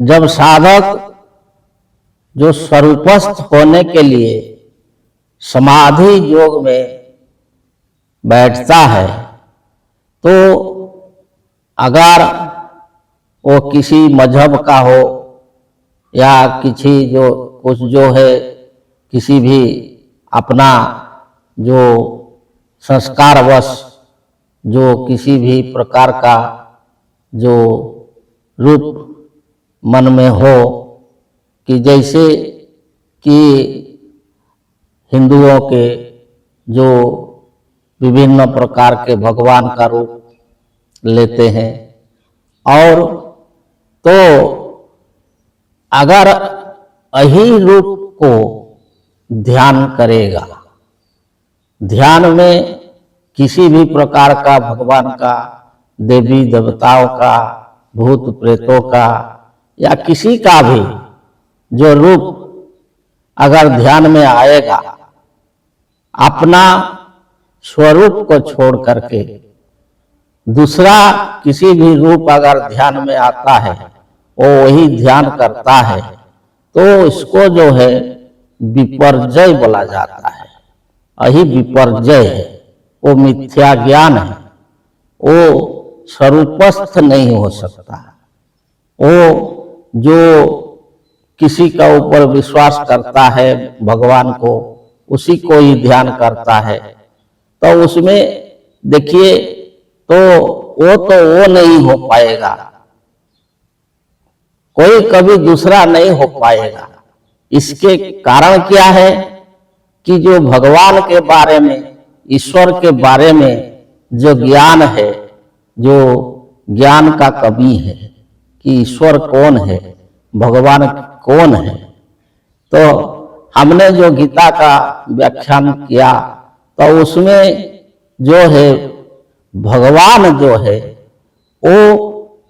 जब साधक जो स्वरूपस्थ होने के लिए समाधि योग में बैठता है, तो अगर वो किसी मजहब का हो या किसी जो है किसी भी अपना जो संस्कारवश जो किसी भी प्रकार का जो रूप मन में हो, कि जैसे कि हिंदुओं के जो विभिन्न प्रकार के भगवान का रूप लेते हैं, और तो अगर यही रूप को ध्यान करेगा, ध्यान में किसी भी प्रकार का भगवान का, देवी देवताओं का, भूत प्रेतों का या किसी का भी जो रूप अगर ध्यान में आएगा, अपना स्वरूप को छोड़ करके दूसरा किसी भी रूप अगर ध्यान में आता है, वो वही ध्यान करता है, तो इसको जो है विपर्जय बोला जाता है। यही विपर्जय है, वो मिथ्या ज्ञान है, वो स्वरूपस्थ नहीं हो सकता। वो जो किसी का ऊपर विश्वास करता है भगवान को, उसी को ही ध्यान करता है, तो उसमें देखिए तो वो नहीं हो पाएगा, कोई कभी दूसरा नहीं हो पाएगा। इसके कारण क्या है कि जो भगवान के बारे में, ईश्वर के बारे में जो ज्ञान है, जो ज्ञान का कमी है कि ईश्वर कौन है, भगवान कौन है, तो हमने जो गीता का व्याख्यान किया तो उसमें जो है भगवान जो है वो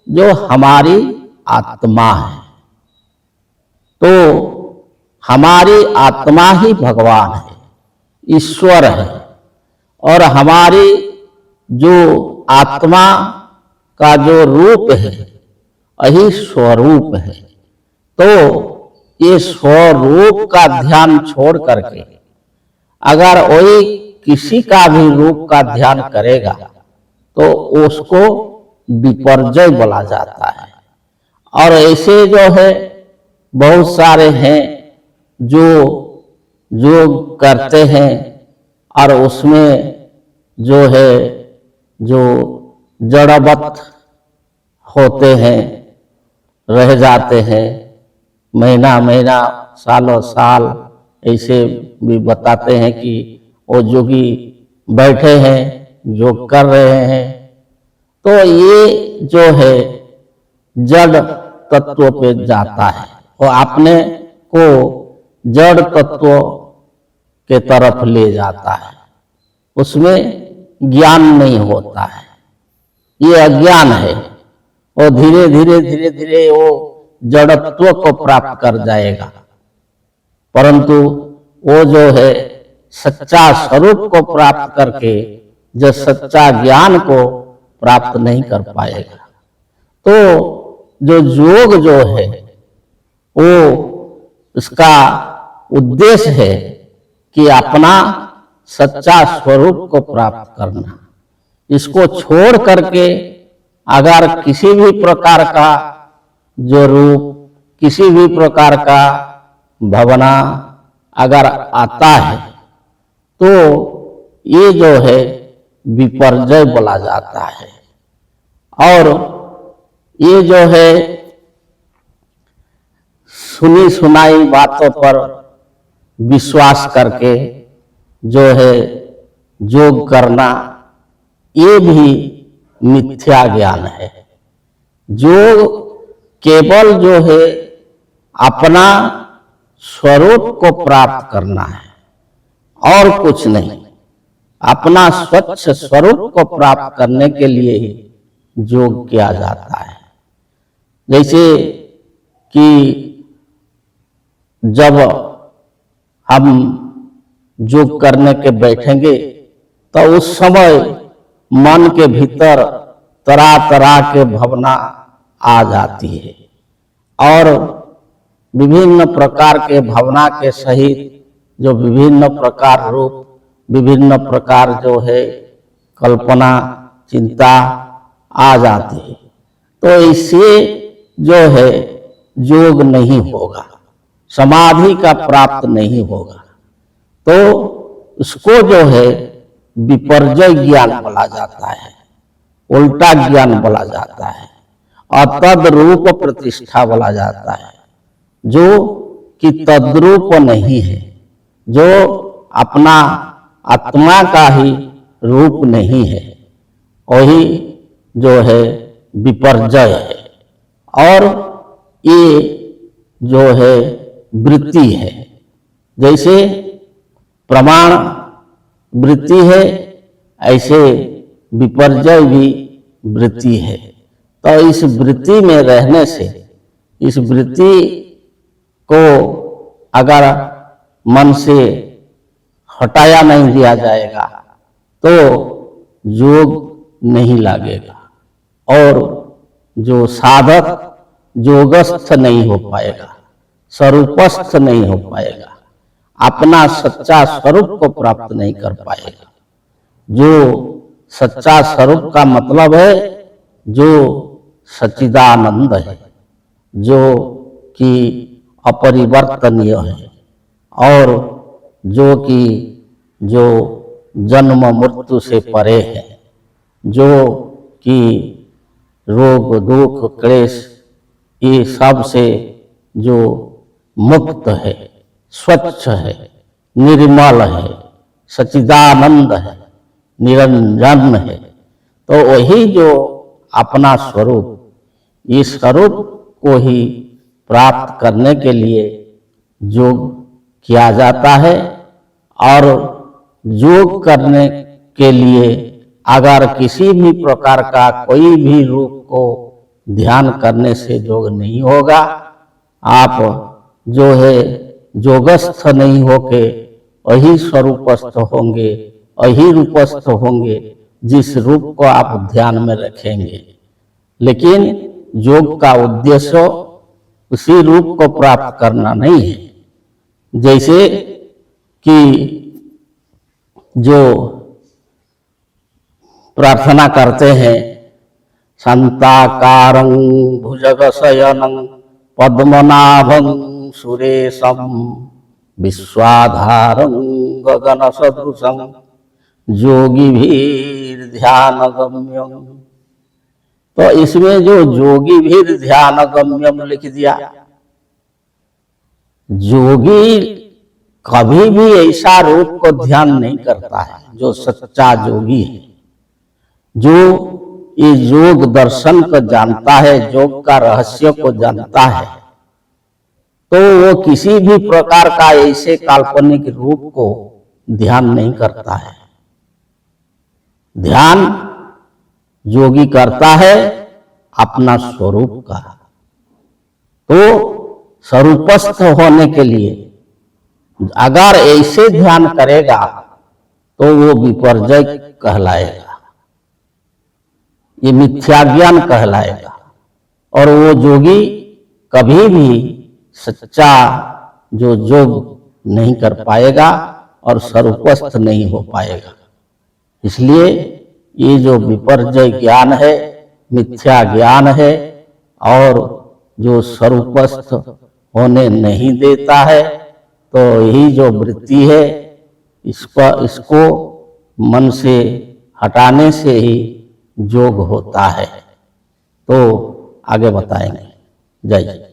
जो हमारी आत्मा है, तो हमारी आत्मा ही भगवान है, ईश्वर है। और हमारी जो आत्मा का जो रूप है यही स्वरूप है। तो ये स्वरूप का ध्यान छोड़ करके अगर वही किसी का भी रूप का ध्यान करेगा तो उसको विपर्जय बोला जाता है। और ऐसे जो है बहुत सारे हैं जो करते हैं और उसमें जो है जो जड़वत होते हैं, रह जाते हैं, महीना महीना सालों साल ऐसे भी बताते हैं कि वो जोगी बैठे हैं, योग कर रहे हैं। तो ये जो है जड़ तत्व पे जाता है, वो अपने को जड़ तत्व के तरफ ले जाता है, उसमें ज्ञान नहीं होता है, ये अज्ञान है। और धीरे धीरे वो जड़त्व को प्राप्त कर जाएगा, परंतु वो जो है सच्चा स्वरूप को प्राप्त करके जो सच्चा ज्ञान को प्राप्त नहीं कर पाएगा। तो जो योग जो है वो उसका उद्देश्य है कि अपना सच्चा स्वरूप को प्राप्त करना। इसको छोड़ करके अगर किसी भी प्रकार का जो रूप, किसी भी प्रकार का भावना अगर आता है तो ये जो है विपर्जय बोला जाता है। और ये जो है सुनी सुनाई बातों पर विश्वास करके जो है योग करना, ये भी मिथ्या ज्ञान है। जो केवल जो है अपना स्वरूप को प्राप्त करना है और कुछ नहीं। अपना स्वच्छ स्वरूप को प्राप्त करने के लिए ही योग किया जाता है। जैसे कि जब हम योग करने के बैठेंगे तो उस समय मन के भीतर तरह तरह के भावना आ जाती है और विभिन्न प्रकार के भावना के सहित जो विभिन्न प्रकार रूप, विभिन्न प्रकार जो है कल्पना, चिंता आ जाती है। तो इससे जो है योग नहीं होगा, समाधि का प्राप्त नहीं होगा। तो उसको जो है विपर्जय ज्ञान बोला जाता है, उल्टा ज्ञान बोला जाता है, अतद रूप प्रतिष्ठा बोला जाता है, जो कि तद्रूप नहीं है, जो अपना आत्मा का ही रूप नहीं है, वही जो है विपर्जय है। और ये जो है वृत्ति है, जैसे प्रमाण वृत्ति है ऐसे विपर्जय भी वृत्ति है। तो इस वृत्ति में रहने से, इस वृत्ति को अगर मन से हटाया नहीं दिया जाएगा तो योग नहीं लगेगा और जो साधक योगस्थ नहीं हो पाएगा, स्वरूपस्थ नहीं हो पाएगा, अपना सच्चा स्वरूप को प्राप्त नहीं कर पाएगा। जो सच्चा स्वरूप का मतलब है जो सच्चिदानंद है, जो कि अपरिवर्तनीय है और जो कि जो जन्म मृत्यु से परे है, जो कि रोग दुख क्लेश ये सब से जो मुक्त है, स्वच्छ है, निर्मल है, सच्चिदानंद है, निरंजन है। तो वही जो अपना स्वरूप, इस स्वरूप को ही प्राप्त करने के लिए योग किया जाता है। और योग करने के लिए अगर किसी भी प्रकार का कोई भी रूप को ध्यान करने से योग नहीं होगा। आप जो है योगस्थ नहीं होके वही स्वरूपस्थ होंगे, वही रूपस्थ होंगे जिस रूप को आप ध्यान में रखेंगे। लेकिन योग का उद्देश्य उसी रूप को प्राप्त करना नहीं है। जैसे कि जो प्रार्थना करते हैं, शांताकारं भुजगशयनं पद्मनाभं सुरेशं विश्वाधारं गगनसदृशं योगिभिर्ध्यानगम्यं। तो इसमें जो योगिभिर्ध्यानगम्यम लिख दिया, योगी कभी भी ऐसा रूप को ध्यान नहीं करता है। जो सच्चा योगी है, जो ये योग दर्शन को जानता है, योग का रहस्य को जानता है, तो वो किसी भी प्रकार का ऐसे काल्पनिक रूप को ध्यान नहीं करता है। ध्यान योगी करता है अपना स्वरूप का। तो स्वरूपस्थ होने के लिए अगर ऐसे ध्यान करेगा तो वो विपर्जय कहलाएगा, ये मिथ्या ज्ञान कहलाएगा। और वो योगी कभी भी सच्चा जो योग नहीं कर पाएगा और स्वरूपस्थ नहीं हो पाएगा। इसलिए ये जो विपर्जय ज्ञान है, मिथ्या ज्ञान है और जो स्वरूपस्थ होने नहीं देता है, तो यही जो वृत्ति है इसको मन से हटाने से ही योग होता है। तो आगे बताएंगे। जय जय।